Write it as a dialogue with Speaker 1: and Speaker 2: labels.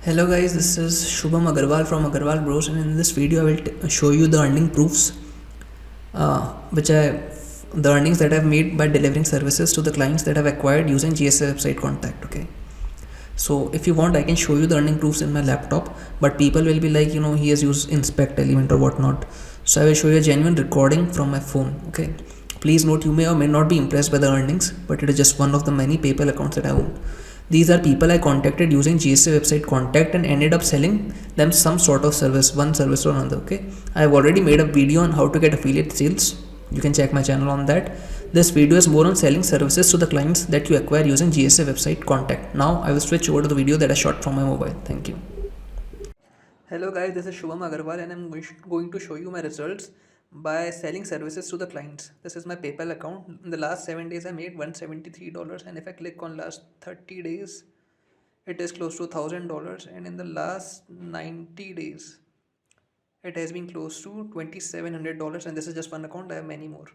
Speaker 1: Hello guys, this is Shubham Agarwal from Agarwal Bros, and in this video I will show you the earning proofs, the earnings that I've made by delivering services to the clients that I've acquired using GSA website contact. Okay, so if you want, I can show you the earning proofs in my laptop, but people will be like, he has used Inspect Element or whatnot. So I will show you a genuine recording from my phone. Okay, please note, you may or may not be impressed by the earnings, but it is just one of the many PayPal accounts that I own. These are people I contacted using GSA website contact and ended up selling them some sort of service, one service or another. Okay, I have already made a video on how to get affiliate sales. You can check my channel on that. This video is more on selling services to the clients that you acquire using GSA website contact. Now I will switch over to the video that I shot from my mobile. Thank you. Hello guys, this is Shubham Agarwal and I'm going to show you my results by selling services to the clients. This is my PayPal account. In the last 7 days I made $173, and if I click on last 30 days it is close to $1,000, and in the last 90 days it has been close to $2,700, and this is just one account. I have many more.